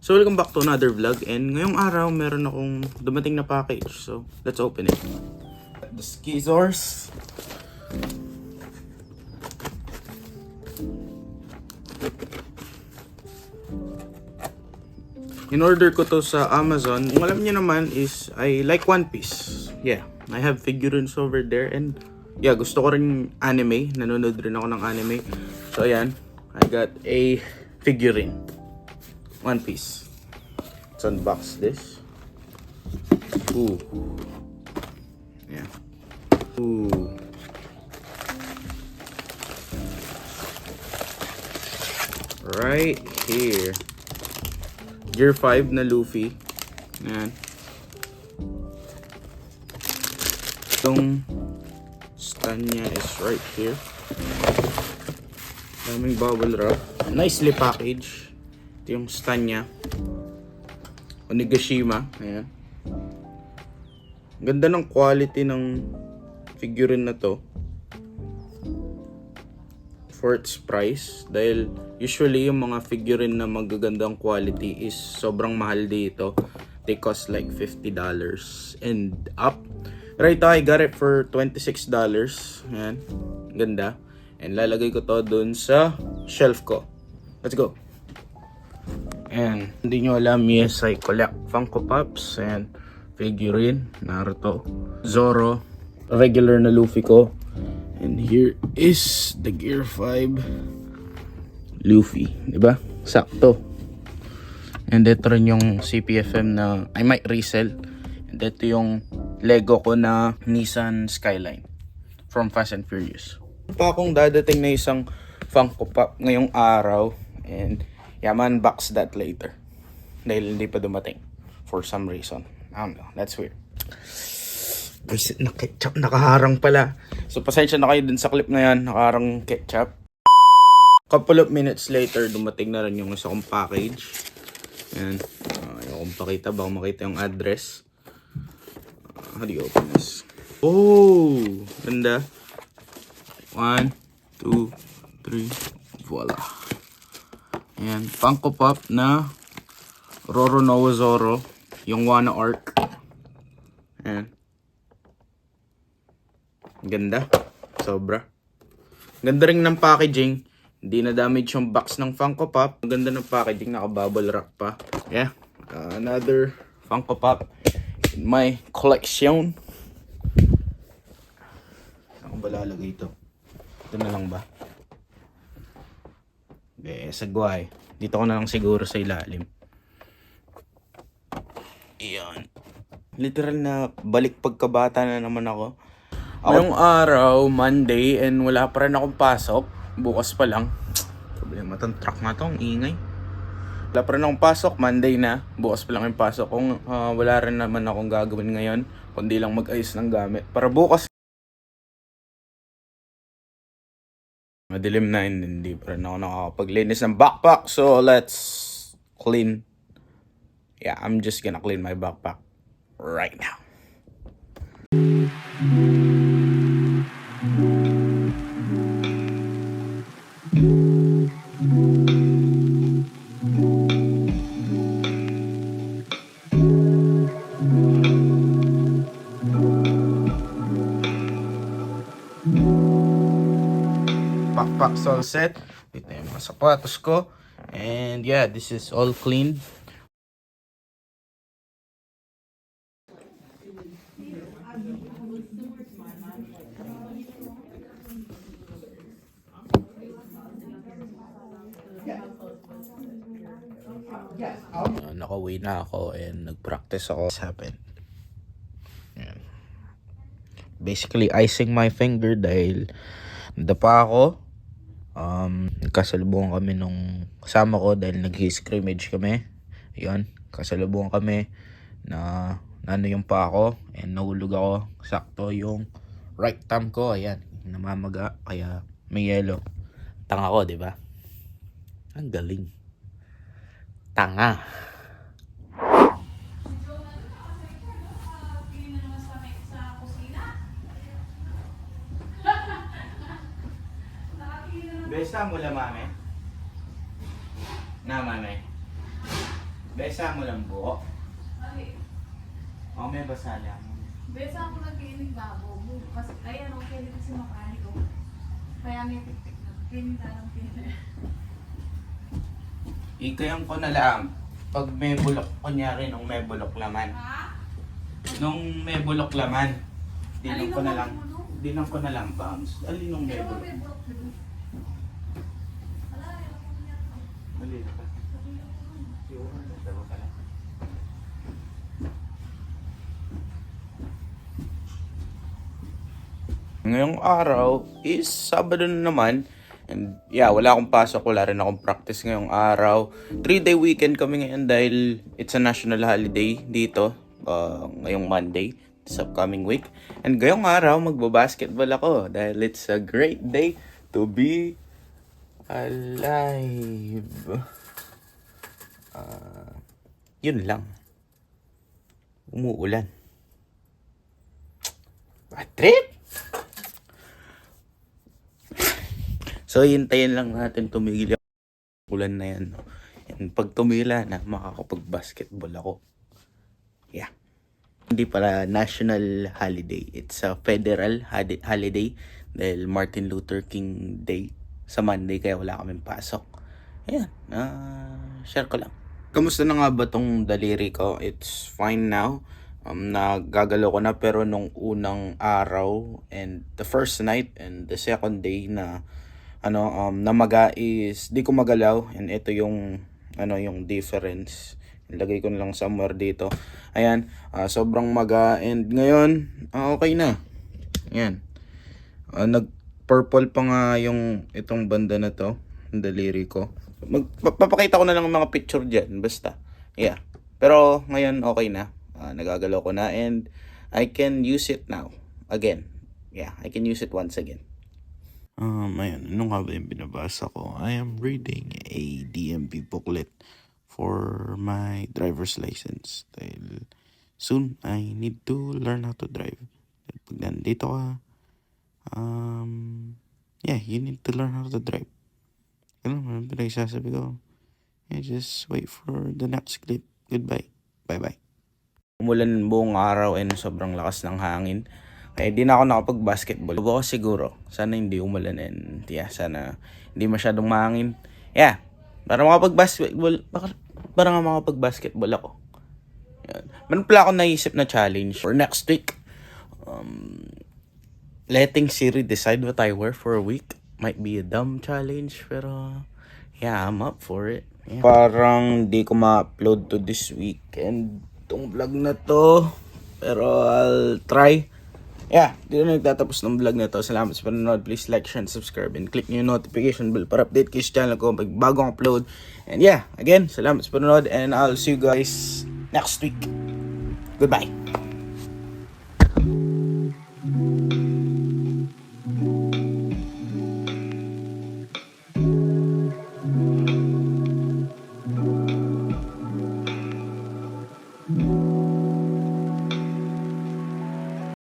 So welcome back to another vlog, and ngayong araw meron akong dumating na package. So let's open it. The Skizors. In order ko to sa Amazon. Kung alam niyo naman is I like One Piece. Yeah, I have figurines over there, and yeah, gusto ko rin anime. Nanonood rin ako ng anime. So ayan, I got a figurine. One Piece. Let's unbox this. Ooh. Yeah. Ooh. Right here. Gear 5 na Luffy. Ayan. Itong stand niya is right here. Daming bubble wrap. Nicely packaged. Ito yung stand niya. Onigashima. Ayan. Ganda ng quality ng figurine na to. For its price. Dahil usually yung mga figurine na magagandang quality is sobrang mahal dito. They cost like $50 and up. Right now, I got it for $26. Ayan. Ganda. And lalagay ko to dun sa shelf ko. Let's go. And hindi nyo alam, yes, I collect Funko Pops and figurine, Naruto, Zoro, regular na Luffy ko. And here is the Gear 5 Luffy, diba? Sakto. And ito rin yung CPFM na I might resell. And ito yung Lego ko na Nissan Skyline from Fast and Furious. Pa akong dadating na isang Funko Pop ngayong araw, and yeah, man-box that later. Dahil hindi pa dumating. For some reason. I don't know. That's weird. Guys, ketchup nakaharang pala. So, pasensya na kayo dun sa clip na yan. Nakaharang ketchup. Couple of minutes later, dumating na rin yung isa kong package. Ayan. Yung pakita. Baka makita yung address. How do you open this? Oh! Ganda. 1, 2, 3. Voila. Ayan, Funko Pop na Roronoa Zoro, yung Wano arc. Ayan. Ganda. Sobra. Ganda rin ng packaging. Hindi na damage yung box ng Funko Pop. Ganda ng packaging. Naka-bubble wrap pa. Yeah. Another Funko Pop in my collection. Saan ko ba lalagay ito? Ito na lang ba? Sagway. Dito ko na lang siguro sa ilalim. Iyan. Literal na balik pagkabata na naman ako. Ngayong araw, Monday, and wala pa rin akong pasok. Bukas pa lang. Problema tong truck na to, ang ingay. Wala pa rin akong pasok, Monday na. Bukas pa lang yung pasok. Kung wala rin naman akong gagawin ngayon, kundi lang mag-ayos ng gamit. Para bukas madilim na, hindi pa rin ako nakakapaglinis ng backpack. So, let's clean. Yeah, I'm just gonna clean my backpack right now. Backpack's all set. Ito yung mga sapatos ko. And yeah, this is all clean. Nakauwi na ako and nag-practice ako. What's happened? Yan. Basically, icing my finger dahil nadapa ako. Nagkasalubungan kami nung kasama ko dahil nag-scrimmage kami. Yun, kasalubungan kami na ano yung pa ako and nahulog ako. Sakto yung right thumb ko, ayan, namamaga kaya may yellow. Tanga ko, di ba? Ang galing. Tanga. Besta mo la mame. Na mame. Besa mo lang buo. Ay, O, may basa lang. besa ako nagkinig babo. Kasi, ayan, okay dito si makaniko. Kaya may tik-tik na. Kinig na lang kinig. Ikayan ko na lang. Pag may bulok, kunyari nung may bulok laman. Ha? Nung may bulok laman, dinang ko na lang. Alin ang bulok? Dinang ko na lang bounce. Alin nung may Pero bulok? may bulok dito. Wala, yan ako niya. Alin ka? Ngayong araw is Sabado na naman. And yeah, wala akong pasok, wala rin akong practice ngayong araw. 3-day weekend kami ngayon dahil it's a national holiday dito. Ngayong Monday, this upcoming week. And ngayong araw, magbabasketball ako dahil it's a great day to be alive. Yun lang. Umuulan. Bad trip! So, hintayin lang natin tumigil yung ulan na yan. And pag tumila na, makakapag-basketball ako. Yeah. Hindi pala national holiday. It's a federal holiday dahil Martin Luther King Day sa Monday kaya wala kaming pasok. Ayan. Share ko lang. Kamusta na nga ba tong daliri ko? It's fine now. Nagagalaw ko na pero nung unang araw and the first night and the second day na namaga is di ko magalaw, and ito yung yung difference. Ilagay ko na lang somewhere dito. Ayan, sobrang maga, and ngayon okay na. Ayan. Nag-purple pa nga yung itong banda na to, yung daliri ko. Papakita ko na lang ang mga picture dyan, basta. Yeah. Pero ngayon okay na. Nagagalaw ko na and I can use it now again. Yeah, I can use it once again. Ayun, ano nga ba yung binabasa ko? I am reading a DMV booklet for my driver's license. Dahil soon, I need to learn how to drive. Dahil pag nandito ka, yeah, you need to learn how to drive. Alam mo, pinagsasabi ko, yeah, just wait for the next clip. Goodbye. Bye-bye. Umulan buong araw and sobrang lakas ng hangin. Kaya di na ako nakapag-basketball. Ako siguro. Sana hindi umulan and yeah, sana hindi masyadong mahangin. Yeah, para makapag-basketball ako. Yan. Meron pala ako naisip na challenge for next week. Letting Siri decide what I wear for a week. Might be a dumb challenge pero yeah, I'm up for it. Yeah. Parang di ko ma-upload to this week and itong vlog na to. Pero I'll try. Yeah, dito na nagtatapos ng vlog na to. Salamat sa panonood. Please like, share, and subscribe. And click nyo yung notification bell para update kayo sa channel ko pag bagong upload. And yeah, again, salamat sa panonood. And I'll see you guys next week. Goodbye.